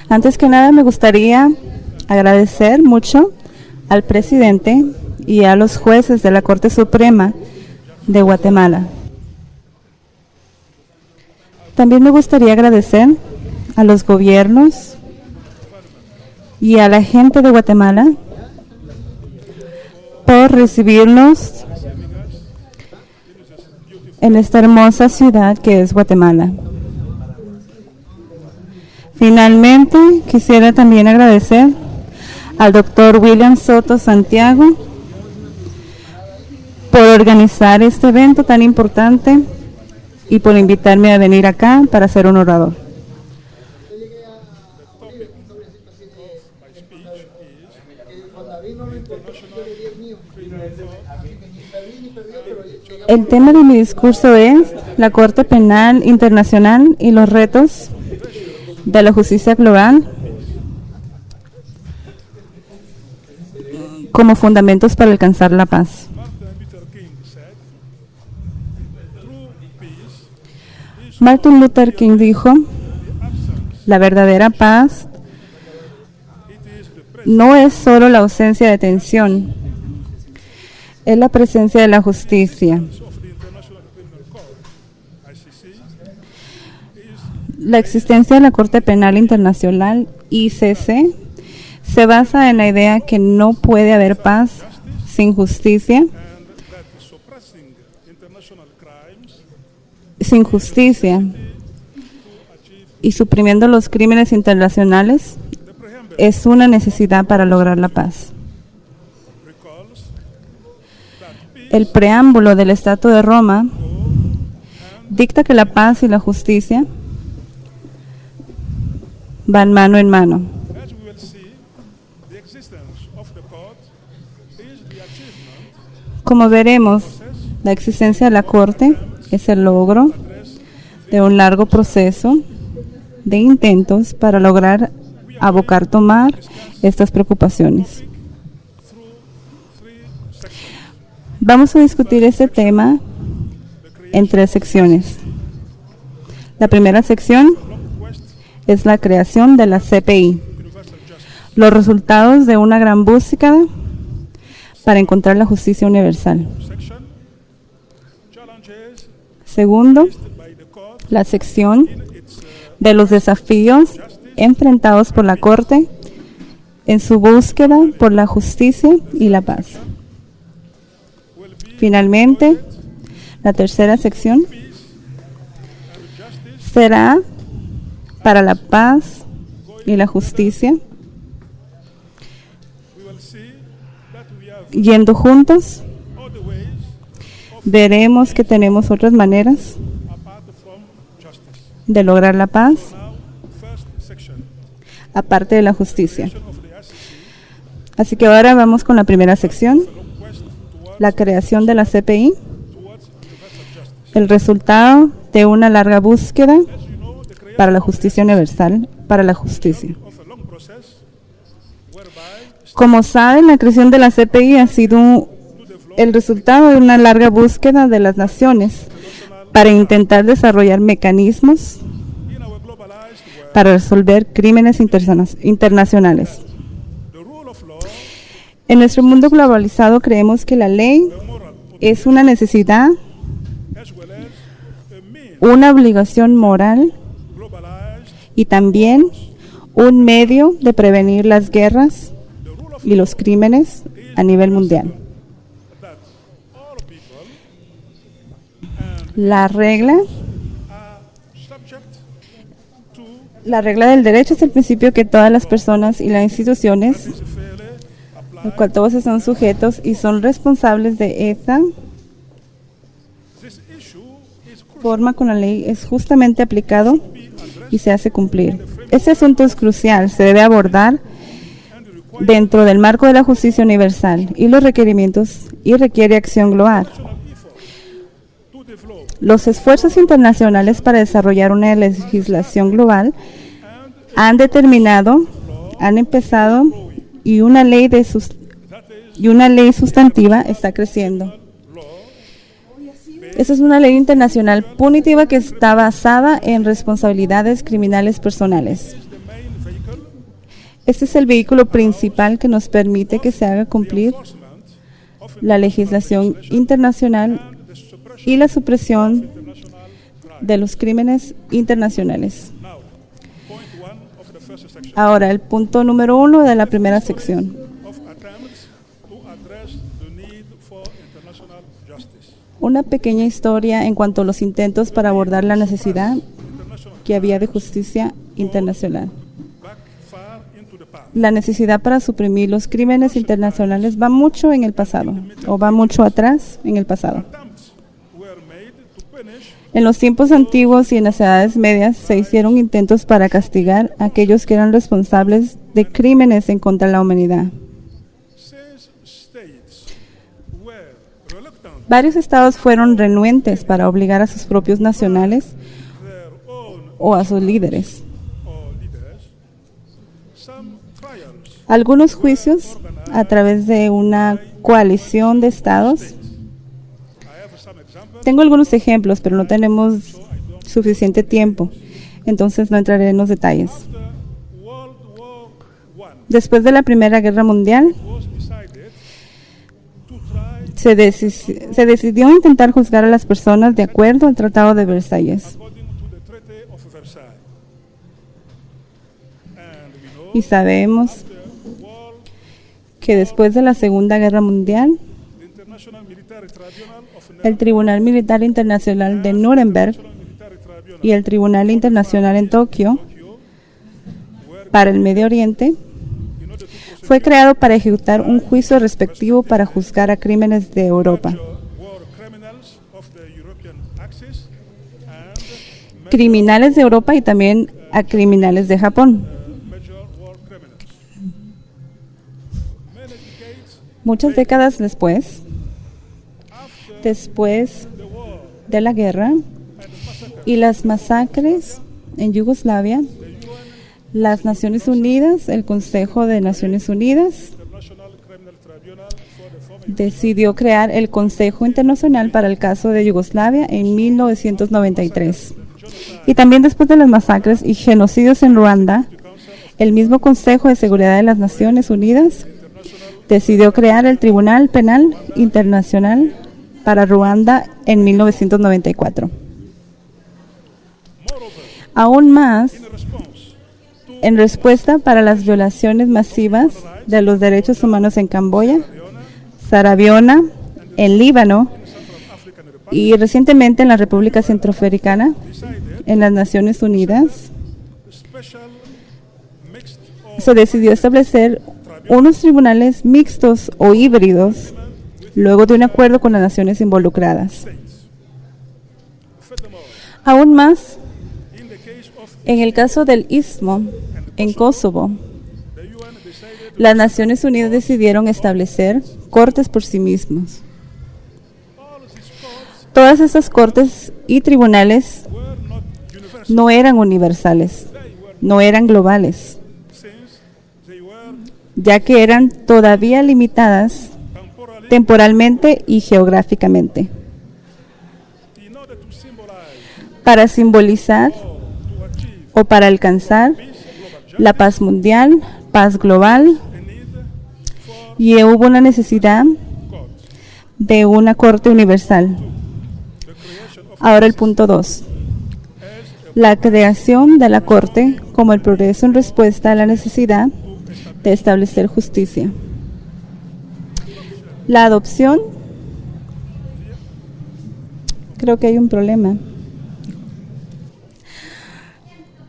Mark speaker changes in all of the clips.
Speaker 1: Antes que nada, me gustaría agradecer mucho al presidente y a los jueces de la Corte Suprema de Guatemala. También me gustaría agradecer a los gobiernos y a la gente de Guatemala por recibirnos en esta hermosa ciudad que es Guatemala. Finalmente, quisiera también agradecer al doctor William Soto Santiago por organizar este evento tan importante y por invitarme a venir acá para ser un orador. El tema de mi discurso es la Corte Penal Internacional y los retos de la justicia global como fundamentos para alcanzar la paz. Martin Luther King dijo, la verdadera paz no es solo la ausencia de tensión, es la presencia de la justicia. La existencia de la Corte Penal Internacional, ICC, se basa en la idea que no puede haber paz sin justicia. Sin justicia y suprimiendo los crímenes internacionales es una necesidad para lograr la paz. El preámbulo del Estatuto de Roma dicta que la paz y la justicia van mano en mano. Como veremos, la existencia de la Corte es el logro de un largo proceso de intentos para lograr tomar estas preocupaciones. Vamos a discutir este tema en 3 secciones. La primera sección es la creación de la CPI, los resultados de una gran búsqueda para encontrar la justicia universal. Segundo, la sección de los desafíos enfrentados por la Corte en su búsqueda por la justicia y la paz. Finalmente, la tercera sección será para la paz y la justicia, yendo juntos. Veremos que tenemos otras maneras de lograr la paz, aparte de la justicia. Así que ahora vamos con la primera sección, la creación de la CPI, el resultado de una larga búsqueda para la justicia universal, para la justicia. Como saben, la creación de la CPI ha sido el resultado de una larga búsqueda de las naciones para intentar desarrollar mecanismos para resolver crímenes internacionales. En nuestro mundo globalizado creemos que la ley es una necesidad, una obligación moral y también un medio de prevenir las guerras y los crímenes a nivel mundial. La regla del derecho es el principio que todas las personas y las instituciones, al cual todos están sujetos y son responsables de esta forma con la ley, es justamente aplicado y se hace cumplir. Este asunto es crucial, se debe abordar dentro del marco de la justicia universal y los requerimientos y requiere acción global. Los esfuerzos internacionales para desarrollar una legislación global han empezado y una ley sustantiva está creciendo. Esta es una ley internacional punitiva que está basada en responsabilidades criminales personales. Este es el vehículo principal que nos permite que se haga cumplir la legislación internacional y la supresión de los crímenes internacionales. Ahora, el punto número 1 de la primera sección. Una pequeña historia en cuanto a los intentos para abordar la necesidad que había de justicia internacional. La necesidad para suprimir los crímenes internacionales va mucho en el pasado, o va mucho atrás en el pasado. En los tiempos antiguos y en las edades medias se hicieron intentos para castigar a aquellos que eran responsables de crímenes en contra de la humanidad. Varios estados fueron renuentes para obligar a sus propios nacionales o a sus líderes. Algunos juicios a través de una coalición de estados. Tengo algunos ejemplos, pero no tenemos suficiente tiempo, entonces no entraré en los detalles. Después de la Primera Guerra Mundial, se decidió intentar juzgar a las personas de acuerdo al Tratado de Versalles. Y sabemos que después de la Segunda Guerra Mundial, el Tribunal Militar Internacional de Nuremberg y el Tribunal Internacional en Tokio para el Medio Oriente fue creado para ejecutar un juicio respectivo para juzgar a crímenes de Europa. Criminales de Europa y también a criminales de Japón. Muchas décadas después de la guerra y las masacres en Yugoslavia, las Naciones Unidas, el Consejo de Naciones Unidas, decidió crear el Consejo Internacional para el caso de Yugoslavia en 1993. Y también después de las masacres y genocidios en Ruanda, el mismo Consejo de Seguridad de las Naciones Unidas decidió crear el Tribunal Penal Internacional para Ruanda en 1994. Aún más, en respuesta para las violaciones masivas de los derechos humanos en Camboya, Saraviona, en Líbano y recientemente en la República Centroafricana, en las Naciones Unidas, se decidió establecer unos tribunales mixtos o híbridos luego de un acuerdo con las naciones involucradas. Aún más, en el caso del Istmo, en Kosovo, las Naciones Unidas decidieron establecer cortes por sí mismos. Todas estas cortes y tribunales no eran universales, no eran globales, ya que eran todavía limitadas temporalmente y geográficamente. Para simbolizar o para alcanzar la paz mundial, paz global, y hubo una necesidad de una corte universal. Ahora el punto 2. La creación de la corte como el progreso en respuesta a la necesidad de establecer justicia. La adopción, creo que hay un problema.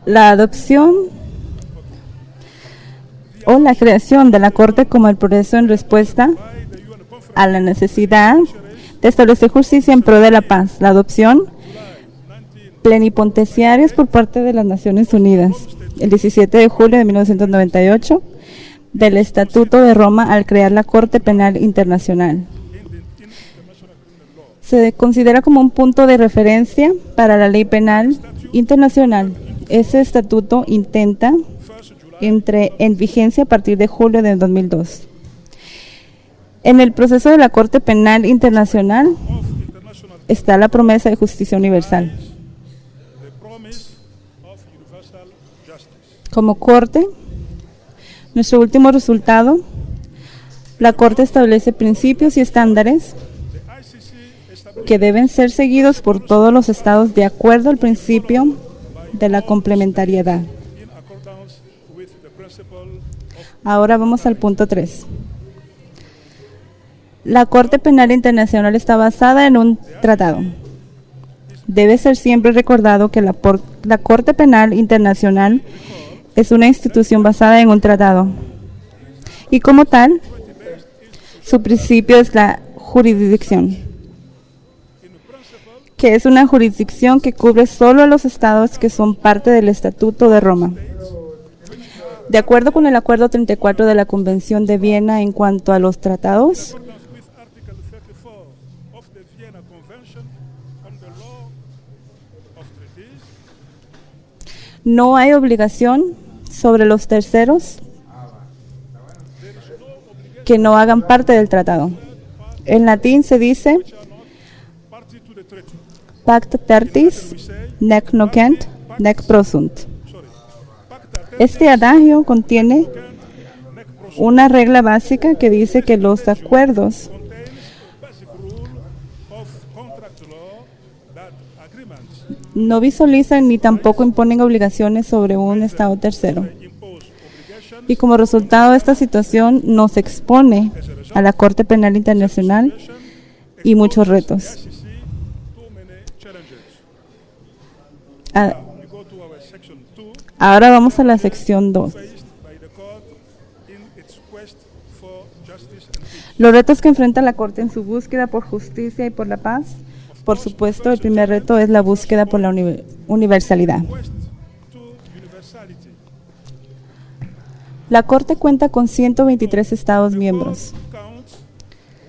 Speaker 1: La adopción o la creación de la Corte como el progreso en respuesta a la necesidad de establecer justicia en pro de la paz. La adopción plenipotenciarios por parte de las Naciones Unidas. El 17 de julio de 1998, del Estatuto de Roma al crear la Corte Penal Internacional. Se considera como un punto de referencia para la ley penal internacional. Ese estatuto intenta entre en vigencia a partir de julio de 2002. En el proceso de la Corte Penal Internacional está la promesa de justicia universal.
Speaker 2: the promise of universal justice.
Speaker 1: Como Corte, nuestro último resultado, la Corte establece principios y estándares
Speaker 2: The ICC established
Speaker 1: que deben ser seguidos por todos los estados de acuerdo al principio de la complementariedad.
Speaker 2: in accordance with the principle of
Speaker 1: Ahora vamos al punto 3. La Corte Penal Internacional está basada en un tratado. Debe ser siempre recordado que la Corte Penal Internacional es una institución basada en un tratado. Y como tal, su principio es la jurisdicción, que es una jurisdicción que cubre solo a los estados que son parte del Estatuto de Roma. De acuerdo con el Acuerdo 34 de la Convención de Viena en cuanto a los tratados,
Speaker 2: accordance with Article 34 of the Vienna Convention on the Law of Treaties,
Speaker 1: no hay obligación sobre los terceros que no hagan parte del tratado. En latín se dice
Speaker 2: which are not party to the treaty.
Speaker 1: pacta tertis, nec nocent, nec prosunt.
Speaker 2: Sorry. Pacta
Speaker 1: Este adagio contiene
Speaker 2: nec prosunt
Speaker 1: una regla básica que dice que los acuerdos
Speaker 2: contains basic rule of contract law that agreements
Speaker 1: no visualizan ni tampoco imponen obligaciones sobre un estado tercero.
Speaker 2: impose obligations
Speaker 1: Y como resultado de esta situación nos expone a la Corte Penal Internacional y muchos retos.
Speaker 2: ICC too many challenges.
Speaker 1: Ah,
Speaker 2: We go to our section 2,
Speaker 1: ahora vamos a la sección 2.
Speaker 2: faced by the court in its quest for justice and peace.
Speaker 1: Los retos que enfrenta la Corte en su búsqueda por justicia y por la paz. Por supuesto, el primer reto es la búsqueda por la universalidad.
Speaker 2: Quest to universality.
Speaker 1: La Corte cuenta con 123 estados miembros
Speaker 2: Counts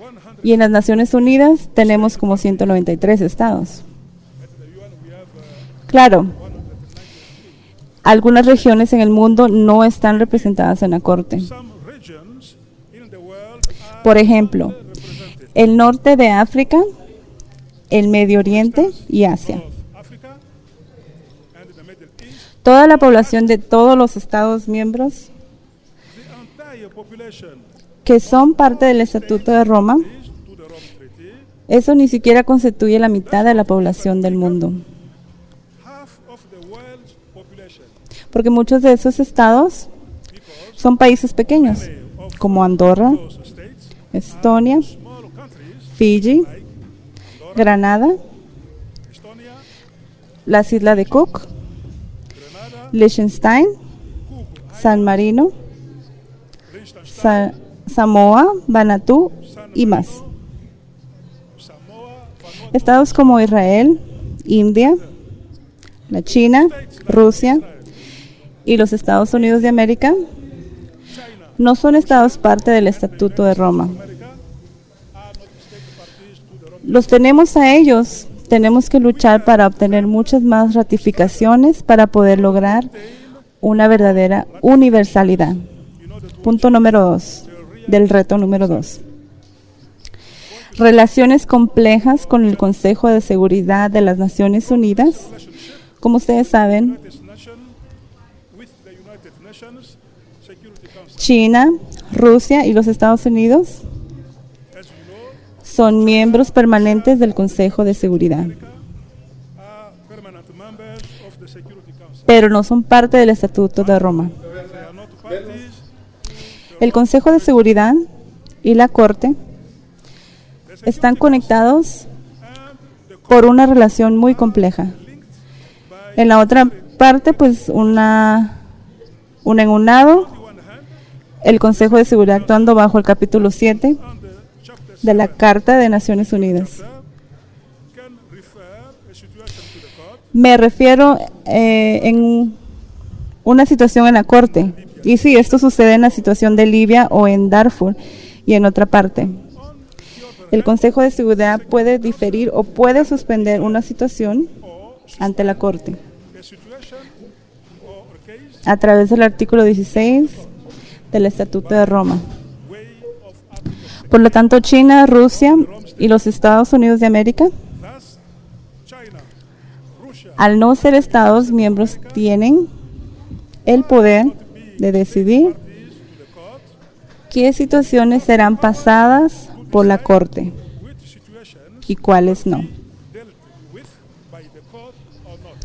Speaker 2: 100.
Speaker 1: y en las Naciones Unidas tenemos como 193 estados.
Speaker 2: At the UN we have
Speaker 1: Claro, algunas regiones en el mundo no están representadas en la Corte.
Speaker 2: some regions in the world are
Speaker 1: Por ejemplo,
Speaker 2: represented.
Speaker 1: el norte de África, el Medio Oriente y Asia.
Speaker 2: North Africa and the Middle East.
Speaker 1: Toda la población de todos los estados miembros
Speaker 2: The entire population
Speaker 1: que son parte del Estatuto de Roma,
Speaker 2: is to the Rome Treaty.
Speaker 1: eso ni siquiera constituye la mitad de la población del mundo,
Speaker 2: Half of the world's population.
Speaker 1: porque muchos de esos estados
Speaker 2: Because
Speaker 1: son países pequeños,
Speaker 2: many of
Speaker 1: como Andorra,
Speaker 2: those states
Speaker 1: Estonia,
Speaker 2: small countries
Speaker 1: Fiji,
Speaker 2: like Andorra,
Speaker 1: Granada,
Speaker 2: Estonia,
Speaker 1: las Islas de Cook,
Speaker 2: Grenada,
Speaker 1: Liechtenstein,
Speaker 2: Cook
Speaker 1: San Marino,
Speaker 2: Liechtenstein,
Speaker 1: Samoa, Vanuatu y más.
Speaker 2: Samoa, Vanuatu,
Speaker 1: Estados como Israel, India, la China, Rusia y los Estados Unidos de América
Speaker 2: China,
Speaker 1: no son estados parte del Estatuto de Roma.
Speaker 2: America are not state parties to the Rome.
Speaker 1: Los tenemos a ellos, tenemos que luchar para obtener muchas más ratificaciones para poder lograr una verdadera universalidad.
Speaker 2: In order to
Speaker 1: Punto número 2, del reto número 2. Relaciones complejas con el Consejo de Seguridad de las Naciones Unidas. Como ustedes saben,
Speaker 2: United Nations with the United Nations Security Council.
Speaker 1: China, Rusia y los Estados Unidos
Speaker 2: As you know,
Speaker 1: son miembros permanentes del Consejo de Seguridad,
Speaker 2: are permanent members of the Security Council.
Speaker 1: pero no son parte del Estatuto de Roma.
Speaker 2: They are not parties.
Speaker 1: El Consejo de Seguridad y la Corte están conectados por una relación muy compleja. En la otra parte, pues en un lado, el Consejo de Seguridad actuando bajo el capítulo 7
Speaker 2: Under Chapter
Speaker 1: de la Carta de Naciones Unidas.
Speaker 2: can refer a situation to the court.
Speaker 1: Me refiero en una situación en la Corte. Y sí, esto sucede en la situación de Libia o en Darfur y en otra parte. El Consejo de Seguridad puede diferir o puede suspender una situación ante la Corte
Speaker 2: A situation or a case
Speaker 1: a través del artículo 16 del Estatuto de Roma.
Speaker 2: way of Article 6.
Speaker 1: Por lo tanto, China, Rusia y los Estados Unidos de América
Speaker 2: Thus,
Speaker 1: Al no ser Estados miembros, tienen el poder de decidir
Speaker 2: parties to the court,
Speaker 1: qué situaciones serán pasadas por la Corte
Speaker 2: which situations
Speaker 1: y cuáles no.
Speaker 2: dealt with by the court or not.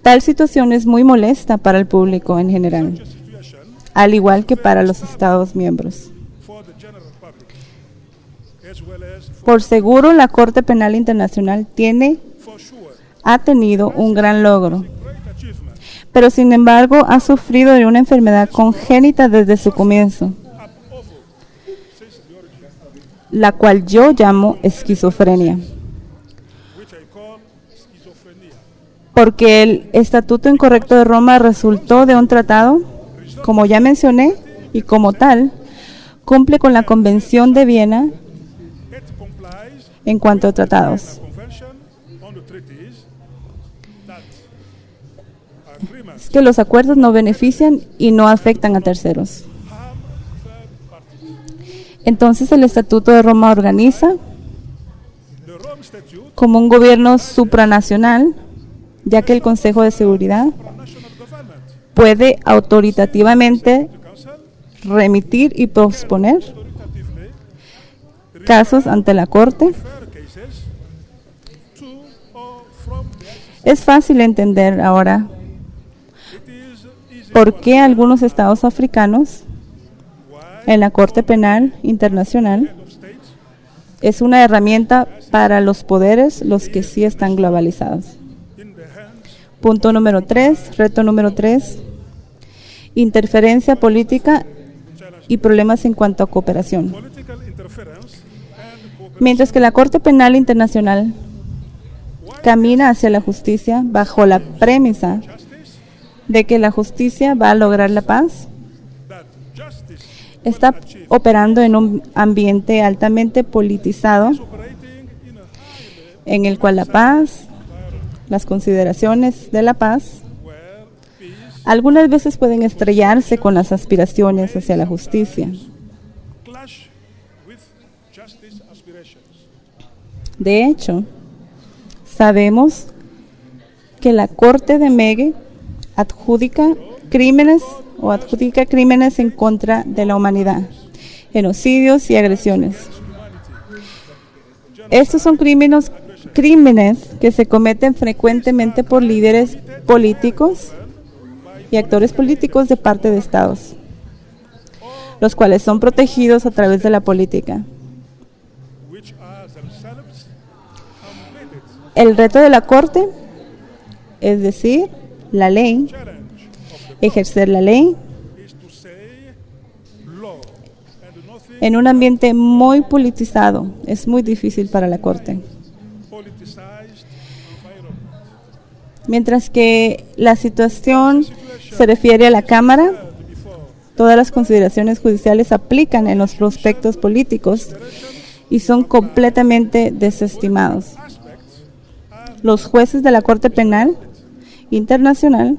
Speaker 1: Tal situación es muy molesta para el público en general,
Speaker 2: Such a situation
Speaker 1: al igual que para los Estados miembros.
Speaker 2: for the general public, as well as
Speaker 1: Por seguro, la Corte Penal Internacional
Speaker 2: for sure
Speaker 1: ha tenido un gran logro,
Speaker 2: great achievement
Speaker 1: pero sin embargo ha sufrido de una enfermedad congénita desde su comienzo,
Speaker 2: up over since the origin,
Speaker 1: la cual yo llamo esquizofrenia,
Speaker 2: which I call schizophrenia.
Speaker 1: porque el Estatuto Incorrecto de Roma resultó de un tratado, como ya mencioné, y como tal, cumple con la Convención de Viena
Speaker 2: It complies
Speaker 1: en cuanto a tratados.
Speaker 2: with the Convention on the treaties that agreements
Speaker 1: Es que los acuerdos no benefician y no afectan a terceros.
Speaker 2: harm third parties.
Speaker 1: Entonces el Estatuto de Roma organiza
Speaker 2: The Rome Statute
Speaker 1: como un gobierno supranacional, ya que el Consejo de Seguridad
Speaker 2: for national government,
Speaker 1: puede autoritativamente
Speaker 2: the Council
Speaker 1: remitir y posponer
Speaker 2: authoritatively
Speaker 1: casos ante la Corte.
Speaker 2: refer cases to or from the ICC.
Speaker 1: Es fácil entender ahora
Speaker 2: It is easy
Speaker 1: por
Speaker 2: to
Speaker 1: qué algunos estados africanos
Speaker 2: why
Speaker 1: en la Corte Penal Internacional
Speaker 2: head of states
Speaker 1: es una herramienta para los poderes, los que sí están globalizados.
Speaker 2: in the hands
Speaker 1: Punto número 3, reto número 3, interferencia política
Speaker 2: challenge
Speaker 1: y problemas en cuanto a cooperación.
Speaker 2: political interference and cooperation.
Speaker 1: Mientras que la Corte Penal Internacional camina hacia la justicia bajo la premisa
Speaker 2: Justice
Speaker 1: de que la justicia va a lograr la paz,
Speaker 2: that justice
Speaker 1: está
Speaker 2: achieve
Speaker 1: operando en un ambiente altamente politizado
Speaker 2: is operating in a highly
Speaker 1: en el cual la paz, las consideraciones de la paz,
Speaker 2: where peace
Speaker 1: algunas veces pueden estrellarse con las aspiraciones hacia la justicia.
Speaker 2: clash with justice aspirations.
Speaker 1: De hecho, sabemos que la Corte de Hague adjudica crímenes en contra de la humanidad, genocidios y agresiones. Estos son crímenes que se cometen frecuentemente por líderes políticos y actores políticos de parte de estados, los cuales son protegidos a través de la política.
Speaker 2: Which are themselves completed
Speaker 1: El reto de la Corte, es decir, la ley,
Speaker 2: challenge of the
Speaker 1: ejercer la ley
Speaker 2: is to say law and nothing
Speaker 1: en un ambiente muy politizado, es muy difícil para la Corte.
Speaker 2: politicized environment.
Speaker 1: Mientras que la situación se refiere a la Cámara,
Speaker 2: Before
Speaker 1: todas las consideraciones judiciales aplican en los prospectos políticos y son completamente desestimados.
Speaker 2: aspects
Speaker 1: Los jueces de la Corte Penal Internacional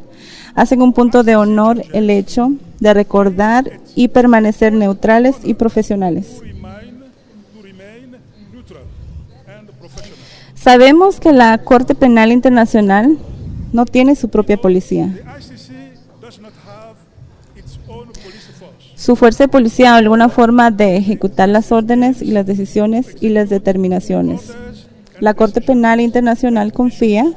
Speaker 1: hacen un punto de honor el hecho de recordar y permanecer neutrales y profesionales.
Speaker 2: to remain neutral and professional.
Speaker 1: Sabemos que la Corte Penal Internacional no tiene su propia policía.
Speaker 2: The ICC does not have its own police force.
Speaker 1: Su fuerza de policía o alguna forma de ejecutar las órdenes y las decisiones y las determinaciones. La Corte Penal Internacional confía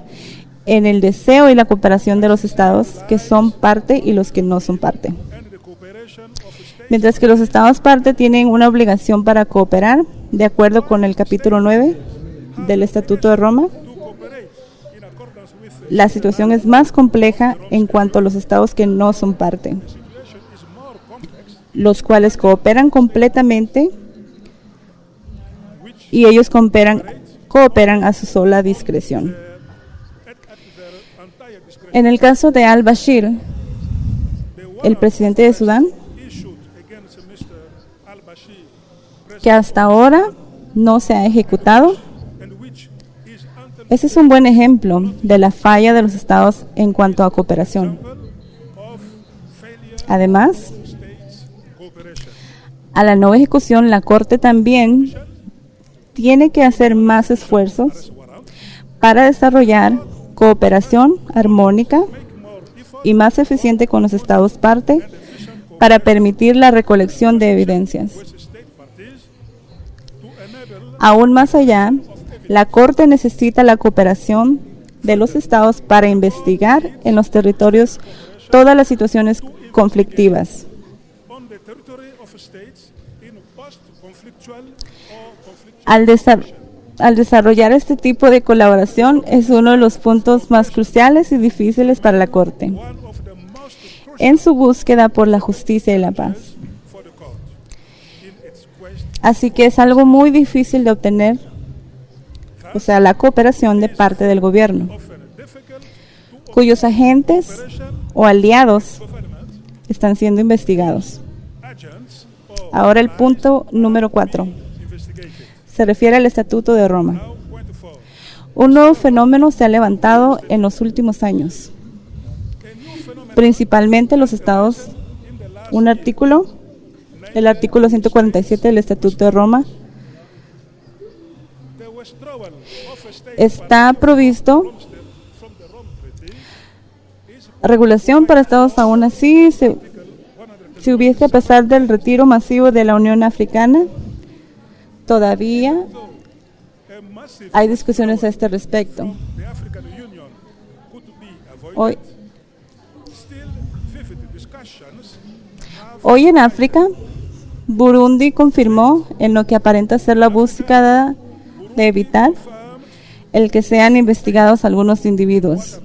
Speaker 1: en el deseo y la cooperación de los estados que son parte y los que no son parte.
Speaker 2: And the cooperation of states
Speaker 1: Mientras que los estados parte tienen una obligación para cooperar, de acuerdo con el capítulo 9 del Estatuto de Roma,
Speaker 2: to cooperate in accordance with
Speaker 1: la situación es más compleja en cuanto a los estados que no son parte,
Speaker 2: the situation is more complex,
Speaker 1: los cuales cooperan completamente
Speaker 2: which
Speaker 1: y ellos cooperan a su sola discreción.
Speaker 2: at their entire discretion.
Speaker 1: En el caso de al-Bashir,
Speaker 2: The
Speaker 1: el
Speaker 2: warrant
Speaker 1: presidente de Sudán,
Speaker 2: issued against Mr. al-Bashir,
Speaker 1: que hasta ahora no se ha ejecutado,
Speaker 2: and which is until
Speaker 1: ese es un buen ejemplo de la falla de los estados en cuanto a cooperación.
Speaker 2: of failure
Speaker 1: Además,
Speaker 2: of states cooperation.
Speaker 1: a la no ejecución, la Corte también tiene que hacer más esfuerzos para desarrollar cooperación armónica y más eficiente con los estados parte para permitir la recolección de evidencias. Aún más allá, la Corte necesita la cooperación de los estados para investigar en los territorios todas las situaciones conflictivas. Al desarrollar este tipo de colaboración es uno de los puntos más cruciales y difíciles para la Corte en su búsqueda por la justicia y la paz. Así que es algo muy difícil de obtener, o sea, la cooperación de parte del gobierno, cuyos agentes o aliados están siendo investigados. Ahora el punto número 4 se refiere al Estatuto de Roma. Un nuevo fenómeno se ha levantado en los últimos años, principalmente los estados. Un artículo, el artículo 147 del Estatuto de Roma, está provisto regulación para estados. Aún así, si hubiese a pesar del retiro masivo de la Unión Africana, todavía hay discusiones a este respecto. Hoy en África, Burundi confirmó en lo que aparenta ser la búsqueda de evitar el que sean investigados algunos individuos.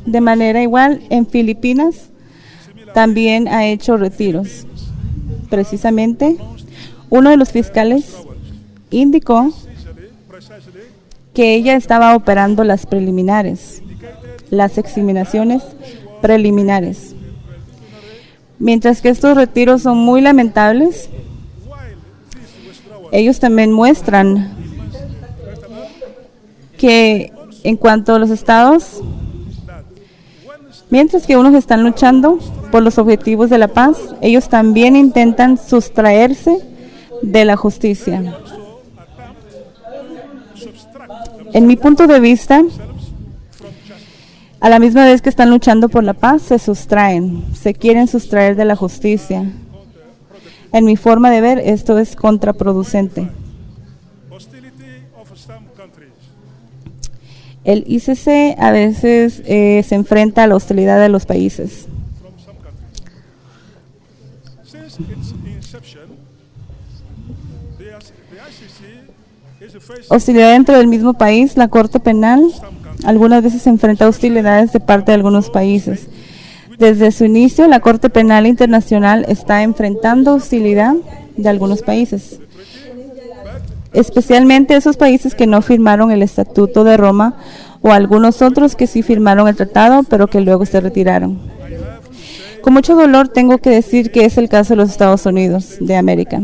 Speaker 1: De manera igual, en Filipinas también ha hecho retiros. Precisamente, uno de los fiscales indicó que ella estaba operando las preliminares, las examinaciones preliminares. Mientras que estos retiros son muy lamentables, ellos también muestran que en cuanto a los estados, mientras que unos están luchando por los objetivos de la paz, ellos también intentan sustraerse de la justicia. En mi punto de vista, a la misma vez que están luchando por la paz, se quieren sustraer de la justicia. En mi forma de ver, esto es contraproducente. El ICC a veces se enfrenta a la hostilidad de los países. Hostilidad dentro del mismo país, la Corte Penal algunas veces se enfrenta a hostilidades de parte de algunos países. Desde su inicio, la Corte Penal Internacional está enfrentando hostilidad de algunos países, especialmente esos países que no firmaron el Estatuto de Roma o algunos otros que sí firmaron el tratado, pero que luego se retiraron. Con mucho dolor tengo que decir que es el caso de los Estados Unidos de América.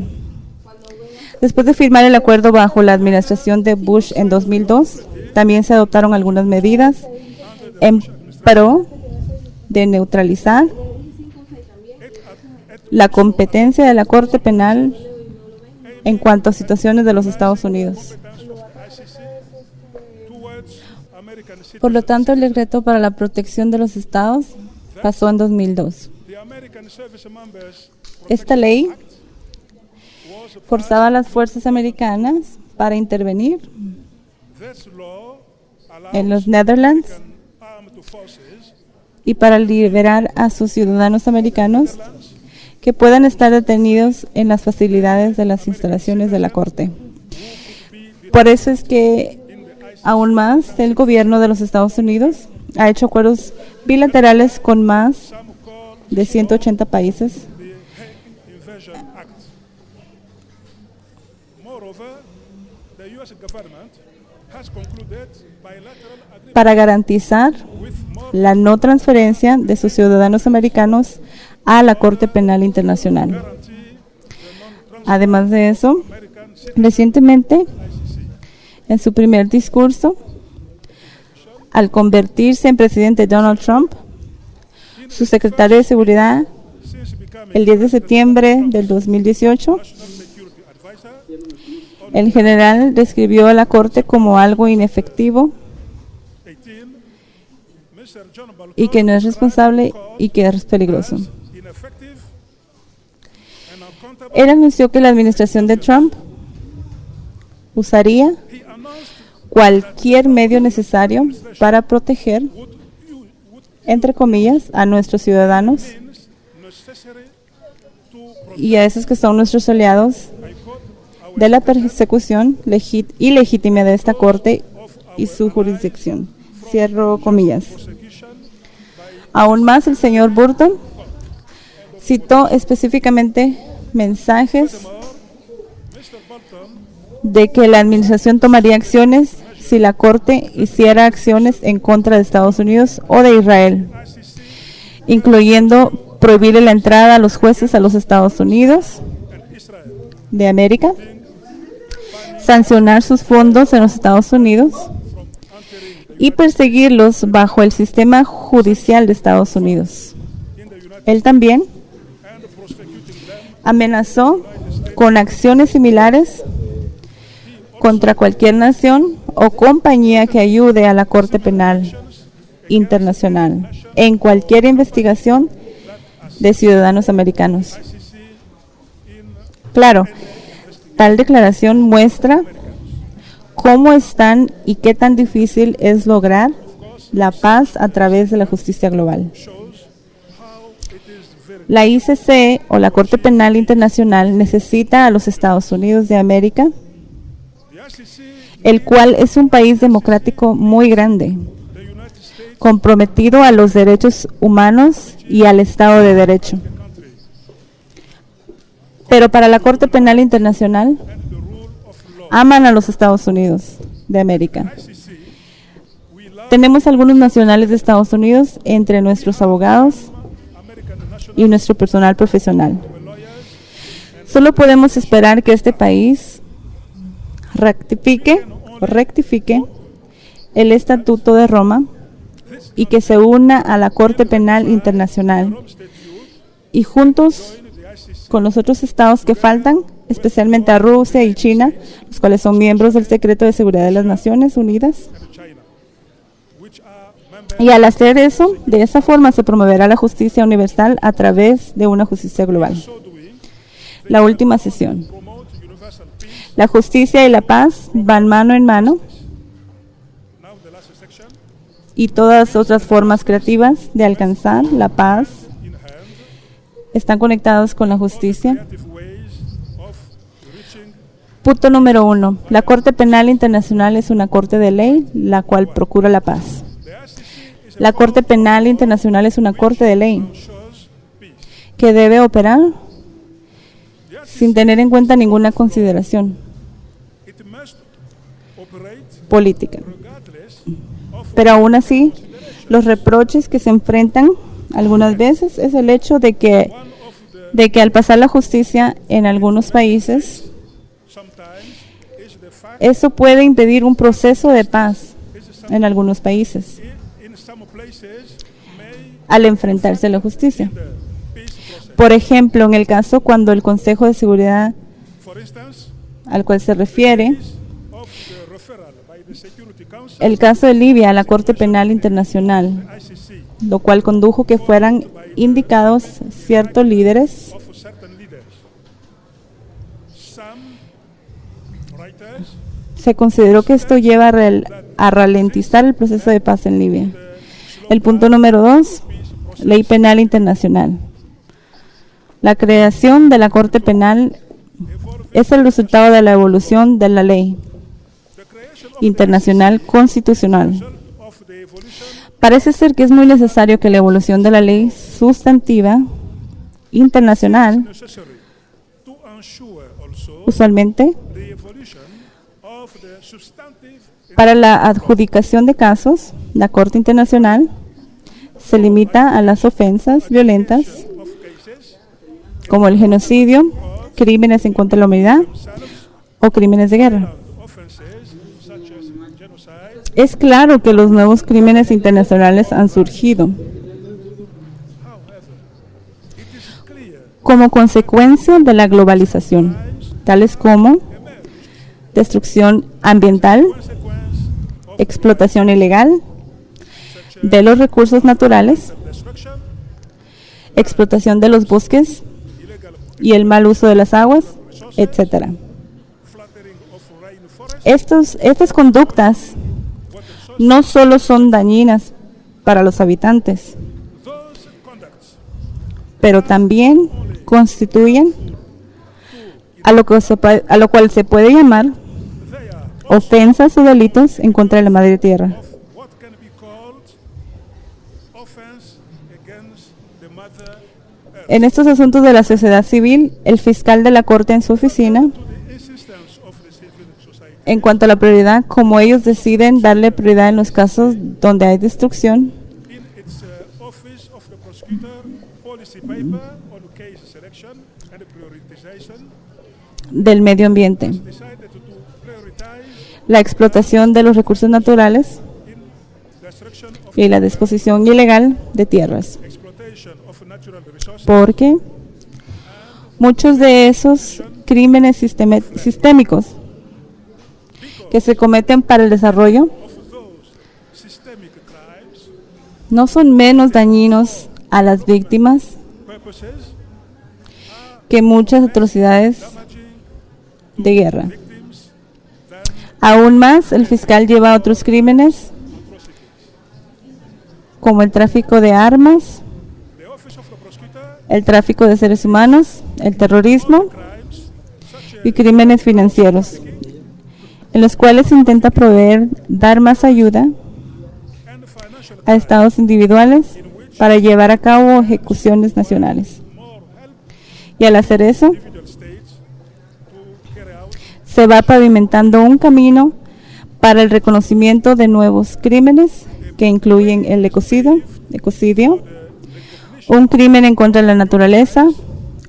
Speaker 1: Después de firmar el acuerdo bajo la administración de Bush en 2002, también se adoptaron algunas medidas en pro de neutralizar la competencia de la Corte Penal en cuanto a situaciones de los Estados Unidos. Por lo tanto, el decreto para la protección de los estados pasó en 2002. Esta ley forzaba a las fuerzas americanas para intervenir en los Netherlands y para liberar a sus ciudadanos americanos que puedan estar detenidos en las facilidades de las instalaciones de la Corte. Por eso es que aún más el gobierno de los Estados Unidos ha hecho acuerdos bilaterales con más de 180 países para garantizar la no transferencia de sus ciudadanos americanos a la Corte Penal Internacional. Además de eso, recientemente, en su primer discurso, al convertirse en presidente Donald Trump, su secretario de Seguridad, el 10 de septiembre del 2018, El general describió a la corte como algo inefectivo
Speaker 2: 18, Mr. John Bolton
Speaker 1: y que no es responsable
Speaker 2: described the
Speaker 1: y que es peligroso.
Speaker 2: court as ineffective and uncountable.
Speaker 1: Él anunció que la administración de Trump usaría
Speaker 2: He announced
Speaker 1: cualquier medio necesario para proteger,
Speaker 2: would
Speaker 1: entre comillas, a nuestros ciudadanos
Speaker 2: means necessary to
Speaker 1: y a esos que son nuestros aliados
Speaker 2: I quote, our
Speaker 1: de la persecución ilegítima de esta corte y su jurisdicción. Cierro comillas.
Speaker 2: prosecution by
Speaker 1: Aún más, el señor Burton citó específicamente mensajes
Speaker 2: Mr. Bolton
Speaker 1: de que la administración tomaría acciones si la corte hiciera acciones en contra de Estados Unidos o de Israel,
Speaker 2: ICC
Speaker 1: incluyendo prohibirle la entrada a los jueces a los Estados Unidos
Speaker 2: and Israel
Speaker 1: de América, sancionar sus fondos en los Estados Unidos
Speaker 2: from entering
Speaker 1: y perseguirlos bajo el sistema judicial de Estados Unidos.
Speaker 2: in the United
Speaker 1: Él también
Speaker 2: and prosecuting them
Speaker 1: amenazó con acciones similares contra cualquier nación o compañía que ayude a la Corte Penal Internacional en cualquier investigación de ciudadanos americanos.
Speaker 2: ICC in
Speaker 1: Claro, tal declaración muestra cómo están y qué tan difícil es lograr la paz a través de la justicia global.
Speaker 2: shows how it is very
Speaker 1: La ICC o la Corte Penal Internacional necesita a los Estados Unidos de América,
Speaker 2: the ICC,
Speaker 1: el cual es un país democrático muy grande,
Speaker 2: the United States
Speaker 1: comprometido a los derechos humanos y al Estado de Derecho.
Speaker 2: country
Speaker 1: Pero para la Corte Penal Internacional,
Speaker 2: and the rule of law.
Speaker 1: aman a los Estados Unidos de América.
Speaker 2: ICC, we love
Speaker 1: Tenemos algunos nacionales de Estados Unidos entre nuestros abogados
Speaker 2: American national
Speaker 1: y nuestro personal profesional.
Speaker 2: lawyers
Speaker 1: Solo podemos esperar que este país rectifique el Estatuto de Roma y que se una a la Corte Penal Internacional
Speaker 2: Statute
Speaker 1: y juntos
Speaker 2: in the ICC
Speaker 1: con los otros estados que faltan, especialmente a Rusia y China, los cuales son miembros del Secreto de Seguridad de las Naciones Unidas.
Speaker 2: and China, which are members
Speaker 1: Y al hacer eso, de esa forma se promoverá la justicia universal a través de una justicia global.
Speaker 2: so doing
Speaker 1: La última sesión.
Speaker 2: promote universal peace.
Speaker 1: La justicia y la paz van mano en mano
Speaker 2: Now the last section
Speaker 1: y todas otras formas creativas de alcanzar la paz
Speaker 2: in hand
Speaker 1: están conectadas con la justicia.
Speaker 2: creative ways of reaching
Speaker 1: Punto número 1. La Corte Penal Internacional es una corte de ley, la cual procura la paz.
Speaker 2: the ICC is
Speaker 1: La Corte Penal Internacional es una corte de ley
Speaker 2: ensures peace.
Speaker 1: que debe operar
Speaker 2: The ICC
Speaker 1: sin tener en cuenta ninguna consideración
Speaker 2: it must operate
Speaker 1: política.
Speaker 2: regardless of
Speaker 1: Pero aún así, los reproches que se enfrentan algunas veces es el hecho de que
Speaker 2: one of the
Speaker 1: al pasar la justicia en algunos países,
Speaker 2: sometimes is the fact
Speaker 1: eso puede impedir un proceso de paz
Speaker 2: is some
Speaker 1: en algunos países
Speaker 2: in some places may
Speaker 1: al enfrentarse a la justicia.
Speaker 2: the peace process.
Speaker 1: Por ejemplo, en el caso cuando el Consejo de Seguridad
Speaker 2: For instance,
Speaker 1: al cual se refiere,
Speaker 2: of the referral by the Security Council
Speaker 1: el caso de Libia a la Corte Penal Internacional,
Speaker 2: ICC
Speaker 1: lo cual condujo que fueran indicados ciertos líderes.
Speaker 2: of certain leaders. Some writers
Speaker 1: Se consideró que esto lleva a ralentizar el proceso de paz en Libia. El punto número 2, Ley Penal Internacional. La creación de la Corte Penal es el resultado de la evolución de la ley
Speaker 2: the creation
Speaker 1: internacional constitucional.
Speaker 2: of the evolution
Speaker 1: Parece ser que es muy necesario que la evolución de la ley sustantiva internacional,
Speaker 2: necessary to ensure also
Speaker 1: usualmente
Speaker 2: the evolution of the substantive
Speaker 1: para la adjudicación de casos, la Corte Internacional se limita a las ofensas violentas
Speaker 2: of cases
Speaker 1: como el genocidio, crímenes en contra de la humanidad o crímenes de guerra.
Speaker 2: offenses such as genocide.
Speaker 1: Es claro que los nuevos crímenes internacionales han surgido
Speaker 2: However, it is clear
Speaker 1: como consecuencia de la globalización, tales como destrucción ambiental,
Speaker 2: consequence of
Speaker 1: explotación ilegal de los recursos naturales,
Speaker 2: destruction,
Speaker 1: explotación de los bosques
Speaker 2: illegal
Speaker 1: y el mal uso de las aguas, etc.
Speaker 2: flattering of rainforests,
Speaker 1: Estas conductas
Speaker 2: water sources.
Speaker 1: no solo son dañinas para los habitantes,
Speaker 2: Those conducts
Speaker 1: pero también constituyen a lo cual se puede llamar
Speaker 2: they are
Speaker 1: ofensas o delitos en contra de la madre tierra.
Speaker 2: of what can be called offense against the mother earth.
Speaker 1: En estos asuntos de la sociedad civil, el fiscal de la corte en su oficina,
Speaker 2: To the insistence of the civil society,
Speaker 1: en cuanto a la prioridad, como ellos deciden darle prioridad en los casos donde hay destrucción,
Speaker 2: in its office of the prosecutor policy paper on case selection and prioritization,
Speaker 1: del medio ambiente,
Speaker 2: decided to prioritize
Speaker 1: la explotación de los recursos naturales
Speaker 2: in destruction of
Speaker 1: y la disposición ilegal de tierras,
Speaker 2: exploitation of natural resources
Speaker 1: porque muchos de esos crímenes sistémicos que se cometen para el desarrollo
Speaker 2: of those systemic crimes
Speaker 1: no son menos dañinos a las víctimas
Speaker 2: purposes
Speaker 1: que muchas atrocidades
Speaker 2: damaging
Speaker 1: de guerra.
Speaker 2: victims than
Speaker 1: Aún más, el fiscal lleva otros crímenes
Speaker 2: atrocities.
Speaker 1: como el tráfico de armas,
Speaker 2: The office of the prosecutor
Speaker 1: el tráfico de seres humanos, el terrorismo
Speaker 2: crimes such
Speaker 1: y crímenes financieros, en los cuales se intenta dar más ayuda
Speaker 2: and financial
Speaker 1: a estados individuales para llevar a cabo ejecuciones nacionales.
Speaker 2: more help
Speaker 1: Y al hacer eso,
Speaker 2: individual states to carry out
Speaker 1: se va pavimentando un camino para el reconocimiento de nuevos crímenes que incluyen el ecocidio, un crimen en contra de la naturaleza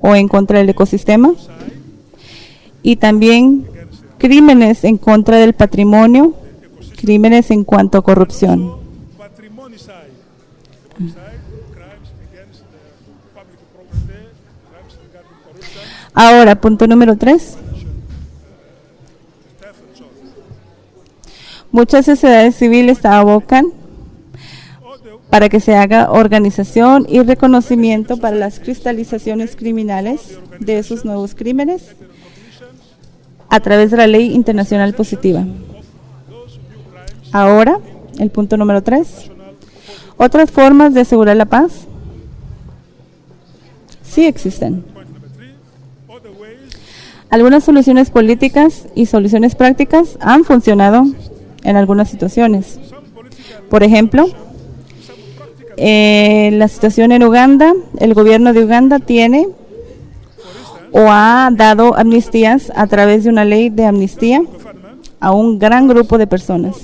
Speaker 1: o en contra del ecosistema, y también crímenes en contra del patrimonio, crímenes en cuanto a corrupción.
Speaker 2: patrimonicide, crimes against the public property, crimes regarding corruption,
Speaker 1: Ahora, punto número 3.
Speaker 2: theft and so on.
Speaker 1: Muchas sociedades civiles abocan
Speaker 2: All the
Speaker 1: para que se haga organización y reconocimiento para las cristalizaciones criminales de esos nuevos crímenes
Speaker 2: recognitions
Speaker 1: a través de la ley internacional positiva.
Speaker 2: of those new crimes,
Speaker 1: Ahora, el punto número 3.
Speaker 2: national
Speaker 1: Otras formas de asegurar la paz sí existen.
Speaker 2: point number 3, other ways
Speaker 1: Algunas soluciones políticas y soluciones prácticas han funcionado en algunas situaciones.
Speaker 2: some political
Speaker 1: Por ejemplo,
Speaker 2: some practical
Speaker 1: la situación en Uganda, el gobierno de Uganda tiene o ha dado amnistías a través de una ley de amnistía
Speaker 2: government
Speaker 1: a un gran grupo de personas.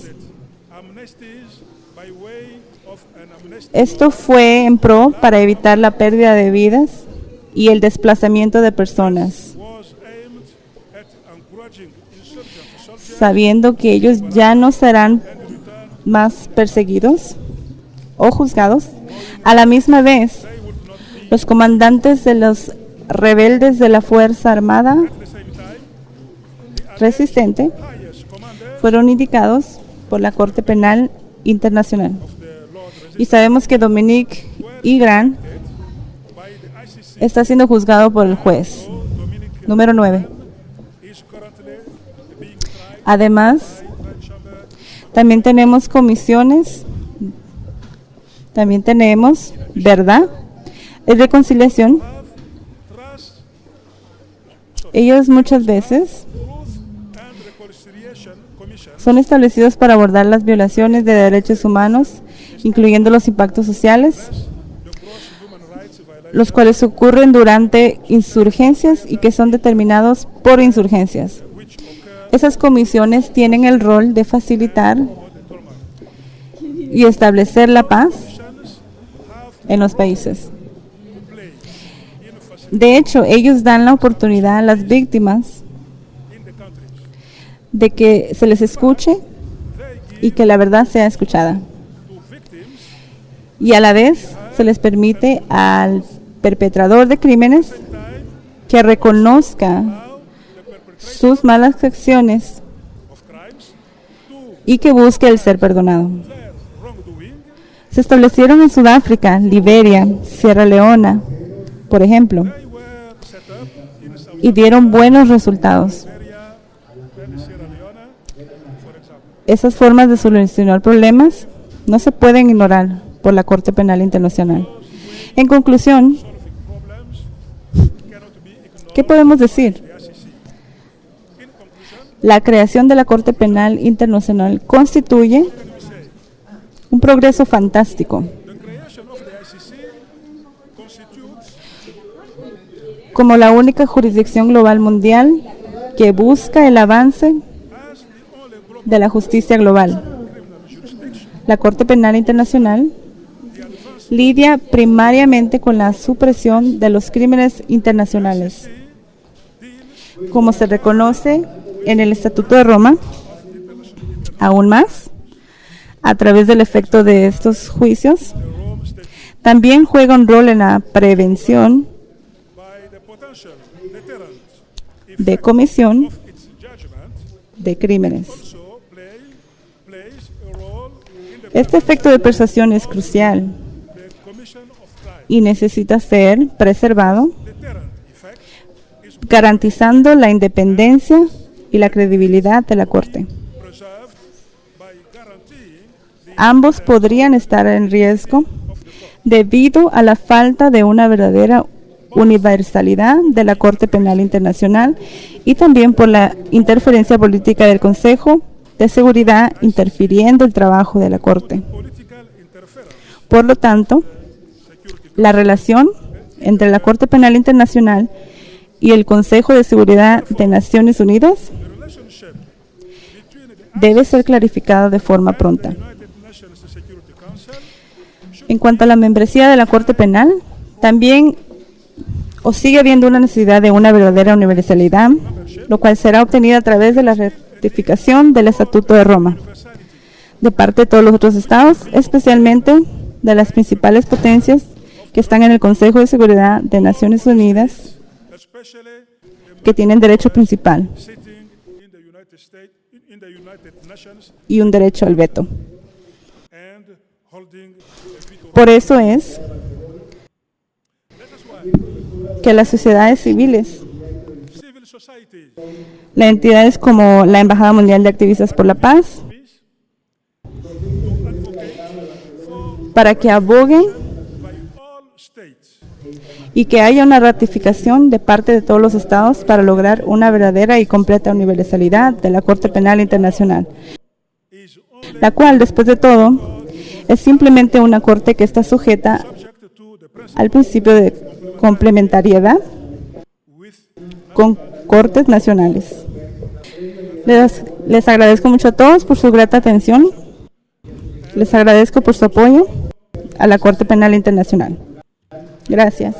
Speaker 2: amnesties by way of an amnesty
Speaker 1: Esto fue en pro para evitar la pérdida de vidas y el desplazamiento de personas,
Speaker 2: was aimed at encouraging insurgent soldiers
Speaker 1: sabiendo que ellos ya no serán más perseguidos o juzgados. A la misma vez, los comandantes de los rebeldes de la Fuerza Armada
Speaker 2: at the same time
Speaker 1: resistente
Speaker 2: highest commander
Speaker 1: fueron indicados por la Corte Penal Internacional.
Speaker 2: the Lord
Speaker 1: Y sabemos que Dominique Ingran
Speaker 2: by the ICC
Speaker 1: está siendo juzgado por el juez.
Speaker 2: Dominic
Speaker 1: Número 9.
Speaker 2: is currently being tried
Speaker 1: Además,
Speaker 2: by chamber
Speaker 1: también tenemos comisiones, también tenemos verdad y reconciliación.
Speaker 2: trust,
Speaker 1: Ellos muchas veces
Speaker 2: truth and reconciliation commission
Speaker 1: son establecidos para abordar las violaciones de derechos humanos, incluyendo los impactos sociales,
Speaker 2: the gross human rights violations
Speaker 1: los cuales ocurren durante insurgencias y que son determinados por insurgencias.
Speaker 2: which occur
Speaker 1: Esas comisiones tienen el rol de facilitar
Speaker 2: or determine.
Speaker 1: y establecer la paz
Speaker 2: Commissions have
Speaker 1: en los países.
Speaker 2: to play in facilitating
Speaker 1: De hecho, ellos dan la oportunidad a las víctimas
Speaker 2: in the countries.
Speaker 1: de que se les escuche
Speaker 2: They
Speaker 1: y
Speaker 2: give
Speaker 1: que la verdad sea escuchada.
Speaker 2: to victims
Speaker 1: Y a la vez se les permite al perpetrador de crímenes
Speaker 2: time
Speaker 1: que reconozca
Speaker 2: how the perpetrator
Speaker 1: sus malas acciones y que busque el ser perdonado.
Speaker 2: their wrongdoing
Speaker 1: Se establecieron en Sudáfrica, Liberia, Sierra Leona, por ejemplo,
Speaker 2: they were set up in South
Speaker 1: y dieron buenos resultados.
Speaker 2: Liberia and Sierra Leone, for example.
Speaker 1: Esas formas de solucionar problemas no se pueden ignorar por la Corte Penal Internacional. En conclusión,
Speaker 2: Solving problems cannot be ignored
Speaker 1: ¿qué podemos decir?
Speaker 2: by the ICC. In conclusion,
Speaker 1: La creación de la Corte Penal Internacional constituye
Speaker 2: what can we say?
Speaker 1: un progreso fantástico,
Speaker 2: The creation of the ICC constitutes
Speaker 1: como la única jurisdicción global mundial que busca el avance
Speaker 2: as the only global
Speaker 1: de la justicia global.
Speaker 2: criminal jurisdiction
Speaker 1: La Corte Penal Internacional
Speaker 2: the advance
Speaker 1: lidia primariamente con la supresión de los crímenes internacionales,
Speaker 2: deals
Speaker 1: como se reconoce en el Estatuto de Roma. Aún más, a través del efecto de estos juicios,
Speaker 2: the Rome Statute
Speaker 1: también juega un rol en la prevención
Speaker 2: by the potential deterrent
Speaker 1: de
Speaker 2: effect
Speaker 1: comisión
Speaker 2: of its judgment
Speaker 1: de crímenes.
Speaker 2: also plays a role in the
Speaker 1: Este efecto de persuasión es crucial
Speaker 2: the commission of crime.
Speaker 1: y necesita ser preservado,
Speaker 2: Deterrent effect is
Speaker 1: garantizando la independencia y la credibilidad de la Corte.
Speaker 2: preserved by guaranteeing the
Speaker 1: Ambos podrían estar en riesgo
Speaker 2: of the court.
Speaker 1: debido a la falta de una verdadera universalidad de la Corte Penal Internacional y también por la interferencia política del Consejo de Seguridad interfiriendo el trabajo de la Corte.
Speaker 2: Political interference,
Speaker 1: Por lo tanto,
Speaker 2: security
Speaker 1: la relación entre la Corte Penal Internacional y el Consejo de Seguridad de Naciones Unidas
Speaker 2: the relationship between the
Speaker 1: debe ser clarificada de forma pronta.
Speaker 2: United Nations Security Council should
Speaker 1: En cuanto a la membresía de la Corte Penal, también o sigue habiendo una necesidad de una verdadera universalidad, lo cual será obtenida a través de la ratificación del Estatuto de Roma
Speaker 2: universality
Speaker 1: de parte de todos los otros estados, especialmente de las principales potencias que están en el Consejo de Seguridad de Naciones Unidas,
Speaker 2: especially
Speaker 1: que tienen derecho principal
Speaker 2: sitting in the United States in the United Nations
Speaker 1: y un derecho al veto.
Speaker 2: and holding a veto.
Speaker 1: Por eso es
Speaker 2: That is why
Speaker 1: que las sociedades civiles,
Speaker 2: civil society
Speaker 1: las entidades como la Embajada Mundial de Activistas por la Paz,
Speaker 2: peace to advocate for
Speaker 1: para que aboguen
Speaker 2: by all states
Speaker 1: y que haya una ratificación de parte de todos los estados para lograr una verdadera y completa universalidad de la Corte Penal Internacional,
Speaker 2: is only
Speaker 1: la cual, después de todo, es simplemente una corte que está sujeta
Speaker 2: subject to the principle
Speaker 1: al principio de complementariedad
Speaker 2: with
Speaker 1: con cortes nacionales. Les agradezco mucho a todos por su grata atención. Les agradezco por su apoyo a la Corte Penal Internacional. Gracias.